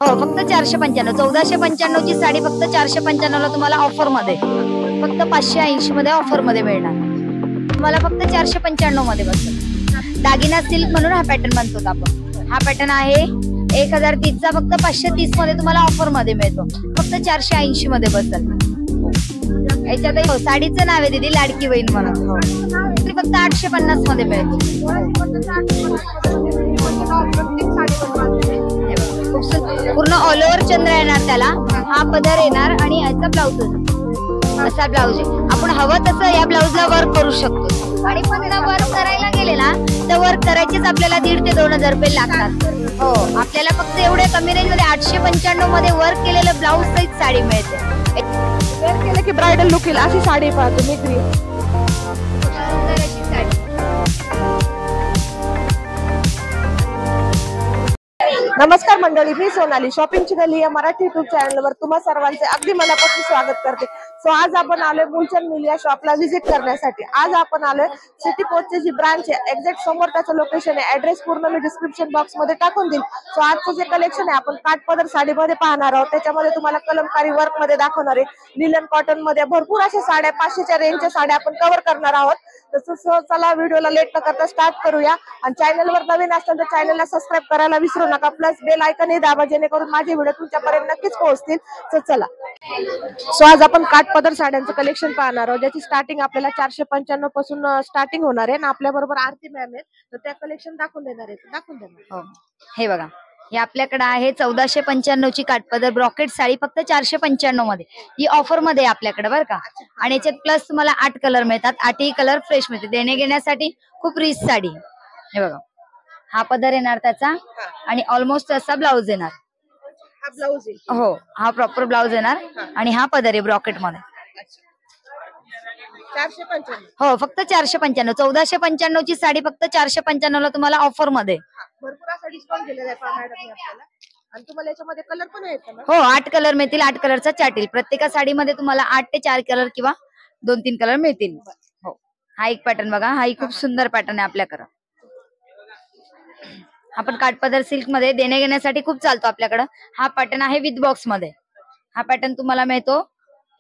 हो फक्त 495. 1495 ची साडी फक्त 495 ला तुम्हाला ऑफर मध्ये, फक्त 580 मध्ये ऑफर मध्ये मिळणार. तुम्हाला फक्त 495 मध्ये बसेल. दागिना सिल्क म्हणून हा पॅटर्न म्हणतो आपण. हा पॅटर्न आहे 1030 चा, फक्त 530 मध्ये तुम्हाला ऑफर मध्ये मिळतो. फक्त 480 मध्ये बसेल. याच्यात साडीचं नाव आहे दीदी लाडकी बहीण म्हणून. फक्त 850 मध्ये मिळते. पूर्ण ऑल ओव्हर चंद्र येणार त्याला. हा पदर येणार आणि याचा ब्लाउज असा ब्लाउज आहे. आपण हवं तसं या ब्लाउजला वर्क करू शकतो. आणि पण वर्क करायला गेले ना तर वर्क करायचेच आपल्याला 1,500 ते 2,000 रुपये लागतात. हो आपल्याला फक्त एवढे कमी रेंज मध्ये 895 मध्ये वर्क केलेलं ब्लाउज सहित साडी मिळते. वेअर केलं की ब्रायडल लुक येईल अशी साडी पाहतो मी. सुंदर अशी साडी. नमस्कार मंडळी, मी सोनाली. शॉपिंगची गली या मराठी युट्यूब चॅनलवर तुम्हा सर्वांचे अगदी मनापासून स्वागत करते. सो आज आपण आलोय मुलचंद मिल या शॉपला व्हिजिट करण्यासाठी. आज आपण आलोय सिटी पोस्टची जी ब्रांच आहे एक्झॅक्ट समोर त्याचं लोकेशन आहे. ऍड्रेस पूर्ण मी डिस्क्रिप्शन बॉक्स मध्ये टाकून देईल. सो आजचं जे कलेक्शन आहे आपण काठपदर साडीमध्ये पाहणार आहोत. त्याच्यामध्ये तुम्हाला कलमकारी वर्क मध्ये दाखवणार आहे. लिलन कॉटन मध्ये भरपूर अशा साड्या 500च्या रेंजच्या साड्या आपण कव्हर करणार आहोत. तसं चला व्हिडिओला लेट न करता स्टार्ट करूया. आणि चॅनलवर नवीन असेल तर चॅनलला सबस्क्राईब करायला विसरू नका. प्लस बेल आयकन हे दाबा जेणेकरून माझे व्हिडिओ तुमच्यापर्यंत नक्कीच पोहोचतील. तर चला. सो आज आपण काठपदर साड्यांचं कलेक्शन पाहणार आहोत ज्याची स्टार्टिंग आपल्याला 495 पासून स्टार्टिंग होणार आहे. आणि आपल्या बरोबर आरती मॅम आहेत तर त्या कलेक्शन दाखवून देणार आहेत. दाखवून देणार. हे बघा हे आपल्याकडे आहे 1495 ची काठपदर ब्रॉकेट साडी फक्त 495 मध्ये. ही ऑफर मध्ये आहे आपल्याकडे बरं का. आणि याच्यात प्लस तुम्हाला 8 कलर मिळतात. 8ही कलर फ्रेश मिळते. देणे घेण्यासाठी खूप रिच साडी. हे बघा हा पदर येणार त्याचा आणि ऑलमोस्ट असा ब्लाउज येणार. हा ब्लाउज आहे. हो हा प्रॉपर ब्लाउज येणार आणि हा पदर आहे ब्रॉकेट मध्ये. 495. हो फक्त 495. 1495 ची साडी फक्त 495 ला तुम्हाला ऑफर मध्ये. भरपूर असा डिस्काउंट दिलेला आहे मॅडम आपल्याला. आणि तुम्हाला याच्यामध्ये कलर पण आहेत ना? हो 8 कलर मिळतील. 8 कलरचा चार्ट येईल. प्रत्येक साडीमध्ये तुम्हाला 8 ते 4 कलर किंवा 2-3 कलर मिळतील. हो हा एक पॅटर्न बघा. हा खूप सुंदर पॅटर्न आहे आपल्याकडे. आपण काठपदर सिल्क मध्ये देणे घेण्यासाठी खूप चालतो आपल्याकडे. हा पॅटर्न आहे विथ बॉक्स मध्ये. हा पॅटर्न तुम्हाला मिळतो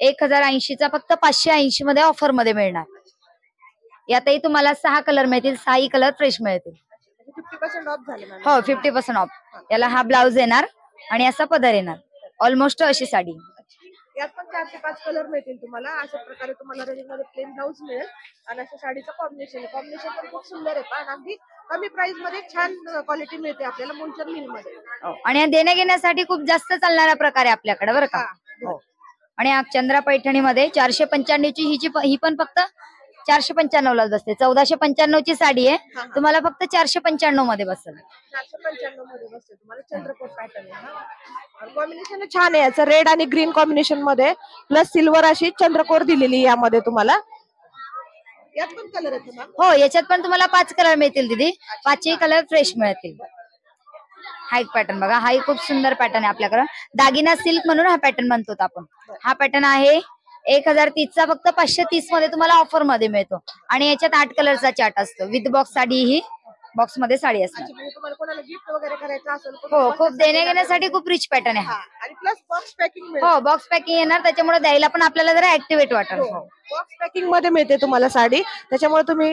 1080 चा, फक्त 580 मध्ये ऑफर मध्ये मिळणार. यातही तुम्हाला 6 कलर मिळतील. 6ही कलर फ्रेश मिळतील. 50% ऑफ झाले मॅडम. हो 50% ऑफ. याला हा ब्लाउज येणार आणि असा पदर येणार. ऑलमोस्ट अशी साडी. यात पण 4 ते 5 कलर मिळतील तुम्हाला. अशा प्रकारे तुम्हाला रेंज मध्ये प्लेन ब्लाउज मिळेल आणि अशा साडीचं कॉम्बिनेशन आहे. कॉम्बिनेशन पण खूप सुंदर आहे. पण अगदी कमी प्राइस मध्ये छान क्वालिटी मिळते आपल्याला मुलचंद मिल मध्ये. आणि देणे घेण्यासाठी खूप जास्त चालणारा प्रकार आहे आपल्याकडे बरं का. हो आणि चंद्रा पैठणी मध्ये 495 ची ही पण फक्त 495 लाच बसते. 1495 ची साडी आहे तुम्हाला फक्त 495 मध्ये बसेल. 495 मध्ये बसते तुम्हाला. चंद्रकोर पॅटर्न आहे. कॉम्बिनेशन छान आहे याचं. रेड आणि ग्रीन कॉम्बिनेशन मध्ये प्लस सिल्वर अशी चंद्रकोर दिलेली यामध्ये तुम्हाला. यात पण कलर आहेत ना? हो याच्यात पण तुम्हाला 5 कलर मिळतील दीदी. 5ही कलर फ्रेश मिळतील. हा एक पॅटर्न बघा. हा खूप सुंदर पॅटर्न आहे आपल्याकडे. दागिना सिल्क म्हणून हा पॅटर्न म्हणतो आपण. हा पॅटर्न आहे 1030 चा, फक्त 530 मध्ये तुम्हाला ऑफर मध्ये मिळतो. आणि याच्यात 8 कलरचा चार्ट असतो. With box sari he box मध्ये साडी असते. तुम्हाला कोणाला गिफ्ट वगैरे करायचं असेल हो खूप देणे घेण्यासाठी खूप रिच पॅटर्न आहे. आणि प्लस बॉक्स पॅकिंग. हो बॉक्स पॅकिंग येणार त्याच्यामुळे द्यायला पण आपल्याला जरा ऍक्टिव्हेट वाटेल. बॉक्स पॅकिंग मध्ये मिळते तुम्हाला साडी. त्याच्यामुळे तुम्ही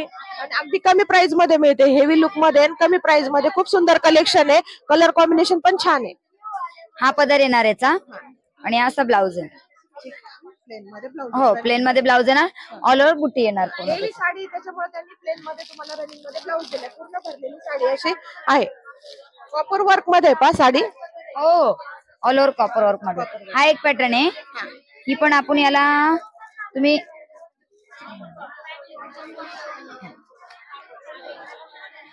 अगदी कमी प्राइस मध्ये मिळते. हेवी लुक मध्ये कमी प्राइस मध्ये खूप सुंदर कलेक्शन आहे. कलर कॉम्बिनेशन पण छान आहे. हा पदर येणार याचा आणि असा ब्लाउज आहे. हो प्लेन मध्ये ब्लाउज येणार. ऑल ओव्हर बुटी येणार. हेवी साडी त्याच्यामुळे त्यांनी प्लेन मध्ये तुम्हाला रनिंग मध्ये ब्लाउज दिलाय. पूर्ण भरलेली साडी अशी आहे. कॉपर वर्क मध्ये पा साडी. हो ऑल ओव्हर कॉपर वर्क मध्ये. हा एक पॅटर्न आहे. ही पण आपण याला तुम्ही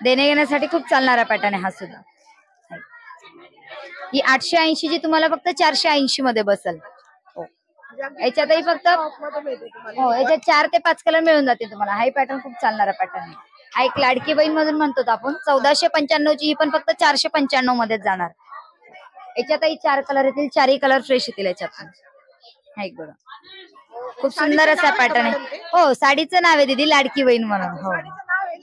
देणे घेण्यासाठी खूप चालणारा पॅटर्न आहे हा सुद्धा. ही 880 ची तुम्हाला फक्त 480 मध्ये बसेल. याच्यातही फक्त हो याच्यात 4 ते 5 कलर मिळून जाते तुम्हाला. हा पॅटर्न खूप चालणारा पॅटर्न आहे. हा एक लाडकी बहीण मधून म्हणतो आपण. 1495 ची ही पण फक्त 495 मध्येच जाणार. याच्यातही 4 कलर येतील. 4ही कलर फ्रेश येतील याच्यात. हा एक बघा खूप सुंदर असा पॅटर्न आहे. हो साडीचं नाव आहे दीदी लाडकी बहीण म्हणून. हो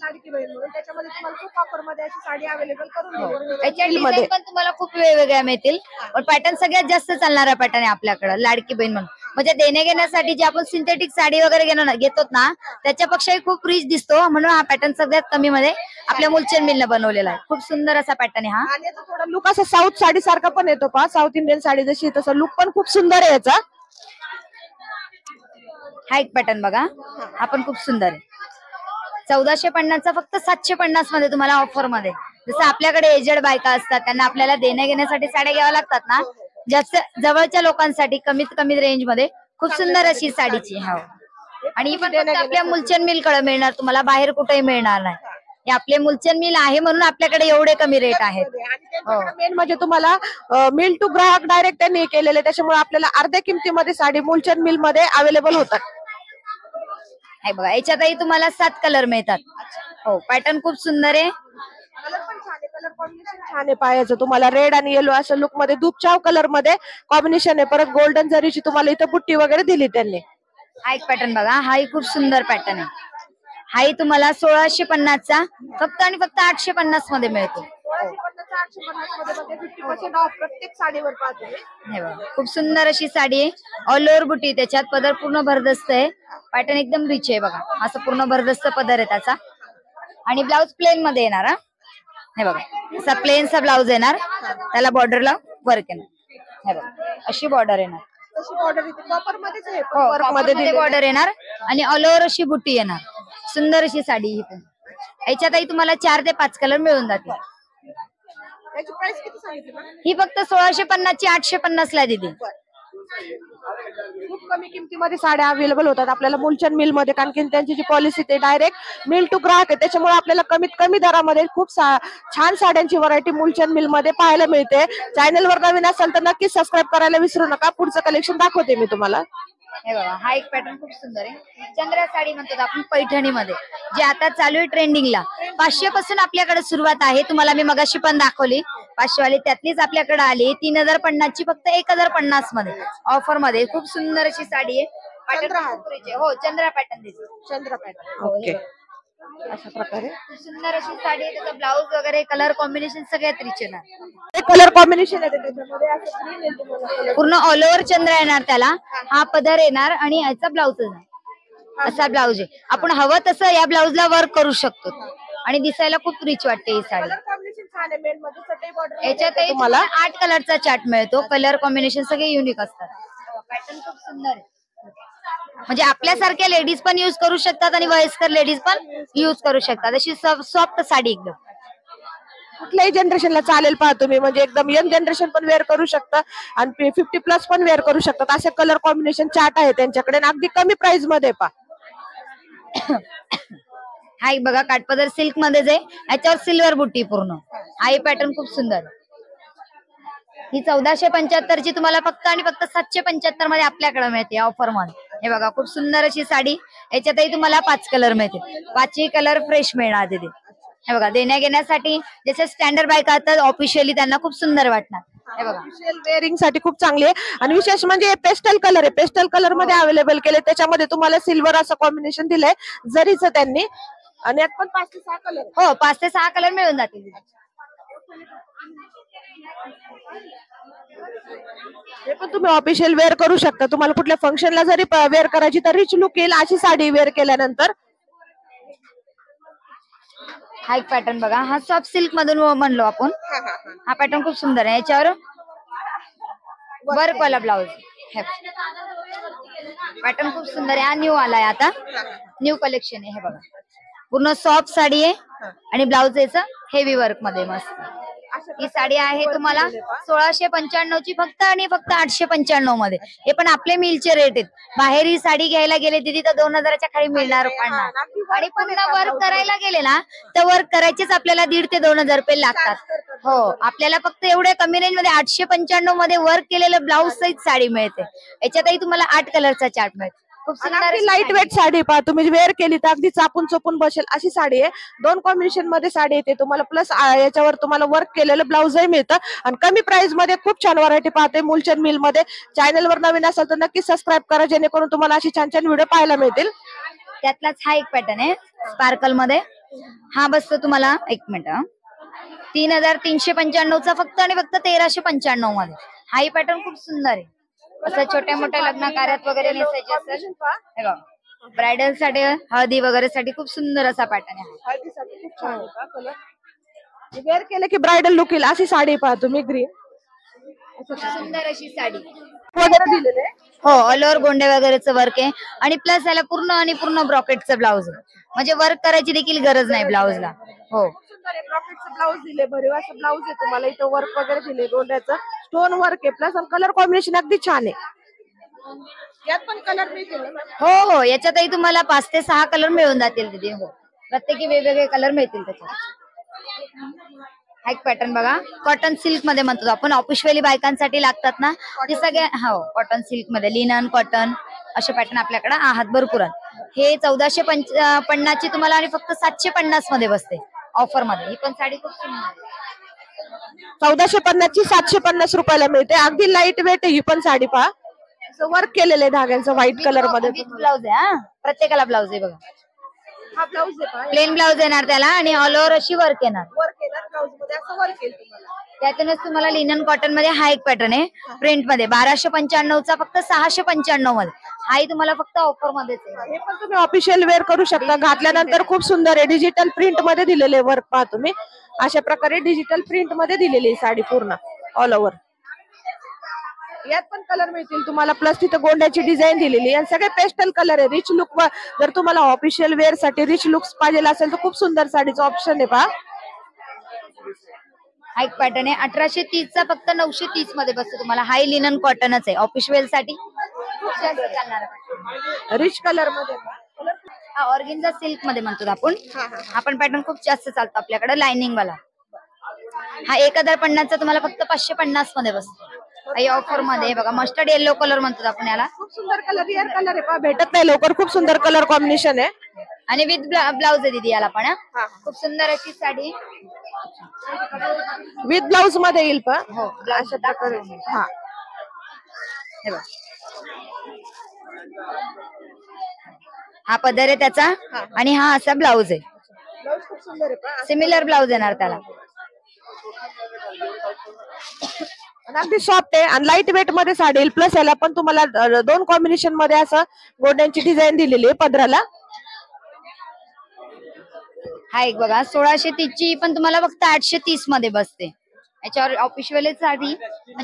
लाडकी बहीण म्हणून त्याच्यामध्ये तुम्हाला खूप ऑफर मध्ये अशी साडी अवेलेबल करून दिली याच्या Reel मध्ये. डिझाईन पण तुम्हाला खूप वेगवेगळ्या मिळतील. पण पॅटर्न सगळ्यात जास्त चालणारा पॅटर्न आहे आपल्याकडे लाडकी बहीण म्हणून. म्हणजे देणे घेण्यासाठी जे आपण सिंथेटिक साडी वगैरे घेतो ना त्याच्यापेक्षाही खूप रिच दिसतो, म्हणून हा पॅटर्न सगळ्यात कमी मध्ये आपल्या मुलचंद मिलनं बनवलेला आहे. खूप सुंदर असा पॅटर्न आहे हा. आणि याचा थोडा लुक असा साऊथ साडी सारखा पण येतो पहा, साऊथ इंडियन साडी जशी तसं लुक पण खूप सुंदर आहे याचा. हा एक पॅटर्न बघा, हा पण खूप सुंदर आहे. 1450चा फक्त 750 मध्ये तुम्हाला ऑफर मध्ये. जसं आपल्याकडे एजेड बायका असतात त्यांना आपल्याला देण्या घेण्यासाठी साड्या घ्याव्या लागतात ना, जास्त जवळच्या लोकांसाठी कमीत कमी रेंज मध्ये खूप सुंदर अशी साडीची. हो, आणि ही पण फक्त आपल्या मुलचंद मिल कडे मिळणार, तुम्हाला बाहेर कुठेही मिळणार नाही. हे आपले मुलचंद मिल आहे म्हणून आपल्याकडे एवढे कमी रेट आहेत. मेन म्हणजे तुम्हाला मिल टू ग्राहक डायरेक्ट त्यांनी केलेले, त्याच्यामुळे आपल्याला अर्ध्या किमतीमध्ये साडी मुलचंद मिल मध्ये अवेलेबल होतात. हे बघा, याच्यातही तुम्हाला 7 कलर मिळतात. हो, पॅटर्न खूप सुंदर आहे. कलर पण छान आहे, कलर कॉम्बिनेशन छान आहे पायाचं. तुम्हाला रेड आणि येलो असं लुक मध्ये दूधचाव कलर मध्ये कॉम्बिनेशन आहे. परत गोल्डन जरीची तुम्हाला इथं बुट्टी वगैरे दिली त्यांनी. हा एक पॅटर्न बघा, हाही खूप सुंदर पॅटर्न आहे. हाही तुम्हाला 1650चा फक्त आणि फक्त 850 मध्ये मिळतो. 850 मध्ये 50% ऑफ प्रत्येक साडीवर पाहतो. हे बघा, खूप सुंदर अशी साडी आहे. ऑल ओव्हर बुटी, त्याच्यात पदर पूर्ण भरदस्त आहे. पॅटर्न एकदम रिच आहे बघा, असं पूर्ण भरदस्त पदर आहे त्याचा. आणि ब्लाउज प्लेन मध्ये येणार. हा, हे बघा, असा प्लेनचा ब्लाउज येणार, त्याला बॉर्डरला वर्क येणार. हे बघा, अशी बॉर्डर येणार. तशी बॉर्डर इथे कॉपर मध्येच आहे, हो, वर्क मध्ये बॉर्डर येणार आणि ऑल ओव्हर अशी बुट्टी येणार. सुंदर अशी साडी ही पण. याच्यातही तुम्हाला 4 ते 5 कलर मिळून जातील. याची प्राइस किती सांगितली? ही फक्त 1650 ची 850 ला दिली. खूप कमी किमतीमध्ये साड्या अवेलेबल होतात आपल्याला मुलचंद मिल मध्ये, कारण की त्यांची जी पॉलिसी ते डायरेक्ट मिल टू ग्राहक आहे, त्याच्यामुळे आपल्याला कमीत कमी दरामध्ये खूप छान साड्यांची व्हरायटी मुलचंद मिल मध्ये पाहायला मिळते. चॅनलवर नवीन असेल तर नक्की सबस्क्राईब करायला विसरू नका. पुढचं कलेक्शन दाखवते मी तुम्हाला. हे बघा, हा एक पॅटर्न खूप सुंदर आहे. चंद्रा साडी म्हणतात आपण पैठणी मध्ये, जे आता चालू आहे ट्रेंडिंगला. 500 पासून आपल्याकडे सुरुवात आहे. तुम्हाला मी मगाशी पण दाखवली 500 वाली, त्यातलीच आपल्याकडे आली 3050 ची फक्त 1050 मध्ये ऑफर मध्ये. खूप सुंदर अशी साडी आहे. हो, चंद्रा पॅटर्न दिसतो. चंद्र पॅटर्न. ओके, अशा प्रकारे सुंदर अशी साडी आहे. त्याचा ब्लाऊज वगैरे कलर कॉम्बिनेशन सगळ्यात रिच येणार. कलर कॉम्बिनेशन आहे त्याच्यामध्ये, असं green आहे तुम्हाला. पूर्ण ऑल ओव्हर चंद्र येणार त्याला. हा पदर येणार आणि याचा ब्लाऊज येणार. असा ब्लाऊज आहे. आपण हवं तसं या ब्लाऊजला वर्क करू शकतो आणि दिसायला खूप रिच वाटते ही साडी. कलर कॉम्बिनेशन छान आहे. मेन मध्ये चटई बॉर्डर याच्यातही तुम्हाला 8 कलरचा चार्ट मिळतो. कलर कॉम्बिनेशन सगळे युनिक असतात. पॅटर्न खूप सुंदर आहे. म्हणजे आपल्यासारख्या लेडीज पण युज करू शकतात आणि वयस्कर लेडीज पण युज करू शकतात. अशी सॉफ्ट साडी एकदम कुठल्याही जनरेशनला चालेल पहा तुम्ही. म्हणजे एकदम यंग जनरेशन पण वेअर करू शकता आणि 50+ पण वेअर करू शकतात. असे कलर कॉम्बिनेशन चार्ट आहे त्यांच्याकडे आणि अगदी कमी प्राइस मध्ये पहा. हा एक बघा, काठपदर सिल्क मध्येच आहे. याच्यावर सिल्वर बुट्टी पूर्ण. हा एक पॅटर्न खूप सुंदर. ही 1475 ची तुम्हाला फक्त आणि फक्त 775 मध्ये आपल्याकडे मिळते ऑफर मध्ये. हे बघा, खूप सुंदर अशी साडी. याच्यातही तुम्हाला 5 कलर मिळतील. 5ही कलर फ्रेश मिळणार तिथे. हे बघा, देण्या घेण्यासाठी जसे स्टँडर्ड बायका असतात ऑफिशियली, त्यांना खूप सुंदर वाटणार. हे बघा, वेअरिंग साठी खूप चांगली आहे. आणि विशेष म्हणजे पेस्टल कलर आहे, पेस्टल कलर मध्ये अवेलेबल केले. त्याच्यामध्ये तुम्हाला सिल्वर असं कॉम्बिनेशन दिलंय जरीचं त्यांनी. आणि यात पण 5 ते 6 कलर. हो, 5 ते 6 कलर मिळून जातील. हे पण तुम्ही ऑफिशियल वेअर करू शकता. तुम्हाला कुठल्या फंक्शनला जरी वेअर करायची तर रिच लुक येईल अशी साडी वेअर केल्यानंतर. हा एक पॅटर्न बघा, हा सॉफ्ट सिल्क मधून म्हणलो आपण. हा पॅटर्न खूप सुंदर आहे. याच्यावर वर्क वाला ब्लाउज. पॅटर्न खूप सुंदर आहे. हा न्यू आलाय आता, न्यू कलेक्शन आहे. हे बघा, पूर्ण सॉफ्ट साडी आहे आणि ब्लाउज याचं हेवी वर्क मध्ये मस्त. ही साडी आहे तुम्हाला 1695 ची फक्त आणि फक्त 895 मध्ये. हे पण आपले मिलचे रेट आहेत. बाहेर ही साडी घ्यायला गेले तिथे तर 2000च्या खाली मिळणार पडणार. आणि पुन्हा वर्क करायला गेले ना तर वर्क करायचेच आपल्याला 1500 ते 2000 रुपये लागतात. हो, आपल्याला फक्त एवढ्या कमी रेंज मध्ये 895 मध्ये वर्क केलेलं ब्लाउज सहित साडी मिळते. याच्यातही तुम्हाला 8 कलरचा चार्ट मिळतो. खूप सुंदर लाईट वेट साडी पहा तुम्ही, वेअर केली तर अगदी चापून चोपून बसेल अशी साडी आहे. 2 कॉम्बिनेशन मध्ये साडी येते तुम्हाला. प्लस याच्यावर तुम्हाला वर्क केलेलं ब्लाउजही मिळतं आणि कमी प्राइस मध्ये खूप छान व्हरायटी पाहते मुलचंद मिल मध्ये. चॅनलवर नवीन असेल तर नक्की सबस्क्राईब करा, जेणेकरून तुम्हाला अशी छान छान व्हिडिओ पाहायला मिळतील. त्यातलाच हा एक पॅटर्न आहे स्पार्कल मध्ये. हा बसतो तुम्हाला 1 मिनिट 3,395चा फक्त आणि फक्त 1,395 मध्ये. हाही पॅटर्न खूप सुंदर आहे. असं छोट्या मोठ्या लग्न कार्यात वगैरे नेसायचे असेल, हे बघा ब्रायडल साठी हळदी वगैरे साठी खूप सुंदर असा पॅटर्न आहे. हळदीसाठी खूप छान आहे कलर. वेअर केलं की ब्रायडल लुक येईल अशी साडी पहा तुम्ही ग्रीन सुंदर अशी साडी वगैरे दिलेले आहे. हो, ऑल ओव्हर गोंडे वगैरेचं वर्क आहे आणि प्लस याला पूर्ण आणि पूर्ण ब्रॉकेटचं ब्लाऊज आहे. म्हणजे वर्क करायची देखील गरज नाही ब्लाऊजला. हो, खूप सुंदर आहे. ब्रॉकेटचं ब्लाऊज दिले, भरीवाचं ब्लाऊज आहे तुम्हाला. इथं वर्क वगैरे दिले, गोंड्याचं स्टोन वर्क आहे प्लस कलर कॉम्बिनेशन अगदी छान आहे. यात पण कलर मिळतील ना मॅम? हो हो, याच्यातही तुम्हाला 5 ते 6 कलर मिळून जातील तिथे. हो, प्रत्येकी वेगवेगळे कलर मिळतील त्याच्यात. हा एक पॅटर्न बघा, कॉटन सिल्क मध्ये म्हणतो आपण. ऑफिशियली बायकांसाठी लागतात ना ते सगळे. हो, कॉटन सिल्क मध्ये लिनन कॉटन असे पॅटर्न आपल्याकडे आहात भरपूर. हे 1450 ची तुम्हाला आणि फक्त 750 मध्ये बसते ऑफर मध्ये. ही पण साडी खूप सुंदर आहे. 1450 ची 750 रुपयाला मिळते. अगदी लाईट वेट आहे ही पण साडी पहा. वर्क केलेलं आहे धाग्यांचं व्हाईट कलर मध्ये. ब्लाऊज आहे. हा, प्रत्येकाला ब्लाऊज आहे बघा. हा ब्लाऊज आहे पहा. प्लेन ब्लाऊज येणार त्याला आणि ऑल ओव्हर अशी वर्क येणार. वर्क येणार ब्लाऊज मध्ये, असं वर्क येईल तुम्हाला. त्यातूनच तुम्हाला लिनन कॉटन मध्ये हा एक पॅटर्न आहे प्रिंट मध्ये 1295चा फक्त 695 मध्ये. हाही तुम्हाला फक्त ऑफर मध्येच आहे. हे पण तुम्ही ऑफिशियल वेअर करू शकता. घातल्यानंतर खूप सुंदर आहे. डिजिटल प्रिंट मध्ये दिलेले वर्क पहा तुम्ही. अशा प्रकारे डिजिटल प्रिंट मध्ये दिलेली साडी पूर्ण ऑल ओव्हर. यात पण कलर मिळतील तुम्हाला प्लस तिथे गोंड्याची डिझाईन दिलेली आणि सगळे पेस्टल कलर आहे. रिच लुक जर तुम्हाला ऑफिशियल वेअर साठी रिच लुक्स पाहिजे असेल तर खूप सुंदर साडीचं ऑप्शन आहे पहा. हा एक पॅटर्न आहे 1830चा फक्त 930 मध्ये बसतो तुम्हाला. हाय लिनन कॉटनच आहे ऑफिशियल साठी. रिच कलर मध्ये हा ऑर्गेन्झा सिल्क मध्ये म्हणतो आपण. हा पण पॅटर्न खूप जास्त चालतो आपल्याकडे लाइनिंग वाला. हा 1050चा तुम्हाला फक्त 550 मध्ये बसतो. ऑफर मध्ये बघा मस्टर्ड येलो कलर म्हणतो आपण याला. खूप सुंदर कलर, रिअर कलर आहे पहा. भेटत नाही लवकर. खूप सुंदर कलर कॉम्बिनेशन आहे आणि विथ ब्लाऊज आहे दीदी याला पण. खूप सुंदर अशी साडी विथ ब्लाऊज मध्ये येईल पहा. हो, अशा प्रकारे. हा, हे बघ हा पदर आहे त्याचा आणि हा असा ब्लाऊज आहे. ब्लाऊज खूप सुंदर आहे पहा. सिमिलर ब्लाऊज येणार त्याला. अगदी सॉफ्ट आहे आणि लाईट वेट मध्ये साडी येईल. प्लस याला पण तुम्हाला 2 कॉम्बिनेशन मध्ये असं गोंड्यांची डिझाईन दिलेली आहे पदराला. हा एक बघा 1630 ची पण तुम्हाला फक्त 830 मध्ये बसते. याच्यावर ऑफिशियल साडी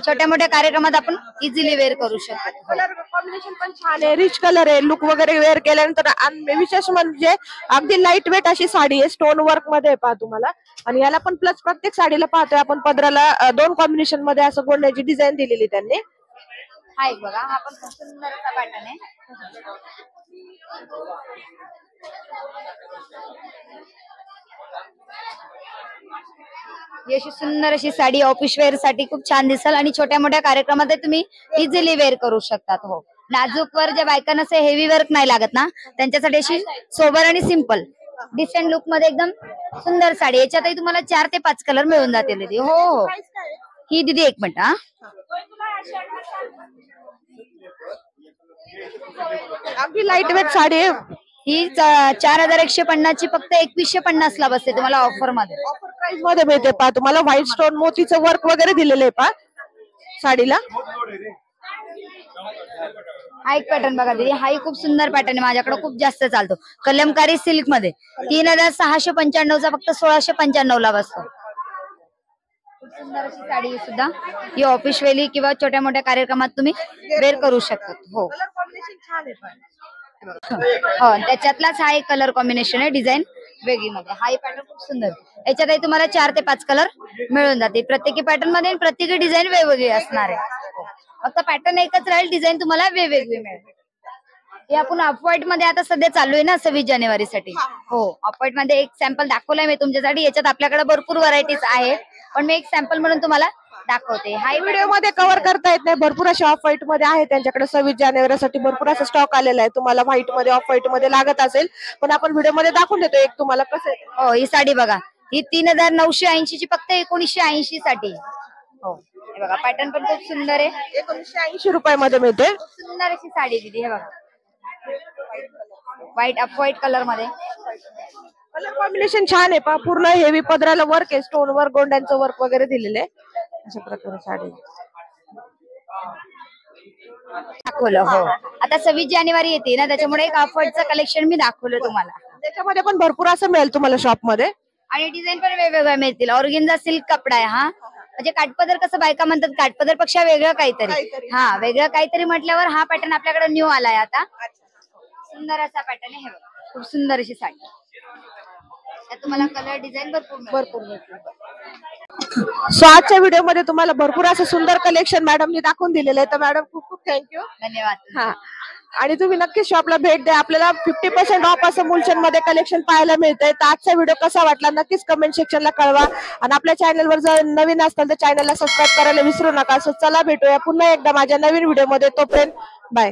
छोट्या मोठ्या कार्यक्रमात आपण इझिली वेअर करू शकतो. कलर कॉम्बिनेशन पण छान आहे. रिच कलर आहे. लुक वगैरे वेअर केल्यानंतर विशेष म्हणजे अगदी लाईट वेट अशी साडी आहे. स्टोन वर्क मध्ये पहा तुम्हाला. आणि याला पण प्लस प्रत्येक साडीला पाहतोय आपण पदराला 2 कॉम्बिनेशन मध्ये असं गोंड्याची डिझाईन दिलेली त्यांनी. हा एक बघा हा पण खूप सुंदर असा पॅटर्न आहे. ही अशी सुंदर अशी साडी ऑफिस वेअर साठी खूप छान दिसेल आणि छोट्या मोठ्या कार्यक्रमात तुम्ही इझिली वेअर करू शकतात. हो, नाजूक वर ज्या बायकांना असं हेवी वर्क नाही लागत ना त्यांच्यासाठी अशी सोबर आणि सिंपल डिसेंट लुक मध्ये एकदम सुंदर साडी. याच्यातही तुम्हाला 4 ते 5 कलर मिळून जातील दीदी. हो हो, ही दीदी 1 मिनिट. हा अगदी लाईट वेट साडी आहे. ही 4150 ची फक्त 2150 ला बसते तुम्हाला ऑफर मध्ये. ऑफर प्राइस मध्ये मिळते पहा तुम्हाला. व्हाईट स्टोन मोतीचं वर्क वगैरे दिलेलं आहे पहा साडीला. हा एक पॅटर्न बघा दीदी. हाही खूप सुंदर पॅटर्न आहे. माझ्याकडे खूप जास्त चालतो. कलमकारी सिल्क मध्ये 3695चा फक्त 1695 ला बसतो. खूप सुंदर अशी साडी सुद्धा. ही ऑफिस वेली किंवा छोट्या मोठ्या कार्यक्रमात तुम्ही वेअर करू शकता. हो कलर कॉम्बिनेशन छान आहे पण. हो, त्याच्यातलाच हा एक कलर कॉम्बिनेशन आहे डिझाईन वेगळी मध्ये. हा पॅटर्न खूप सुंदर. याच्यातही तुम्हाला 4 ते 5 कलर मिळून जातील. प्रत्येकी पॅटर्न मध्ये आणि प्रत्येकी डिझाईन वेगवेगळी असणार आहे. फक्त पॅटर्न एकच राहील, डिझाईन तुम्हाला वेगवेगळी मिळेल. हे आपण ऑफ व्हाईट मध्ये आता सध्या चालू आहे ना 26 जानेवारी साठी. हो, ऑफ व्हाईट मध्ये एक सॅम्पल दाखवलाय मी तुमच्यासाठी. याच्यात आपल्याकडे भरपूर व्हरायटीज आहेत पण मी एक सॅम्पल म्हणून तुम्हाला दाखवते. हा व्हिडिओ मध्ये कव्हर करता येत नाही. भरपूर अशा ऑफ व्हाईट मध्ये आहे त्यांच्याकडे. 26 जानेवारीसाठी भरपूर असा स्टॉक आलेला आहे. तुम्हाला व्हाईट मध्ये ऑफ व्हाईट मध्ये लागत असेल पण आपण व्हिडिओ मध्ये दाखवून देतो एक तुम्हाला कसं आहे. हो, ही साडी बघा. ही 3980 ची फक्त 1980 साठी. हो, हे बघा पॅटर्न पण खूप सुंदर आहे. 1980 रुपयामध्ये मिळते. सुंदर अशी साडी दिली. हे बघा व्हाईट ऑफ व्हाईट कलर मध्ये. कलर कॉम्बिनेशन छान आहे पा, पूर्ण हेवी पदराला वर्क आहे, स्टोन वर्क, गोंड्यांचं वर्क वगैरे दिलेलं आहे. अशा प्रकारे साडी दाखवलं हो. आता 26 जानेवारी येते ना, त्याच्यामुळे एक ऑफरचं कलेक्शन मी दाखवलं तुम्हाला. त्याच्यामध्ये पण भरपूर असं मिळेल तुम्हाला शॉप मध्ये. आणि डिझाईन पण वेगवेगळ्या मिळतील. ऑर्गेन्झा सिल्क कपडा आहे हा. म्हणजे काठपदर कसं बायका म्हणतात, काठपदर पेक्षा वेगळं काहीतरी. हा, वेगळं काहीतरी म्हटल्यावर हा पॅटर्न आपल्याकडे न्यू आलाय आता. सुंदर असा पॅटर्न आहे. हे बघा, खूप सुंदर अशी साडी. त्यात तुम्हाला कलर डिझाईन भरपूर सो आजच्या व्हिडिओ मध्ये तुम्हाला भरपूर असं सुंदर कलेक्शन मॅडमनी दाखवून दिलेलं आहे. तर मॅडम खूप खूप थँक्यू. धन्यवाद. हा, आणि तुम्ही नक्की शॉपला भेट द्या. आपल्याला 50% ऑफ असं मुलचंद मध्ये कलेक्शन पाहायला मिळतंय. तर आजचा व्हिडिओ कसा वाटला नक्कीच कमेंट सेक्शनला कळवा. आणि आपल्या चॅनलवर जर नवीन असाल तर चॅनलला सबस्क्राईब करायला विसरू नका. सो चला भेटूया पुन्हा एकदा माझ्या नवीन व्हिडिओ मध्ये. तोपर्यंत बाय.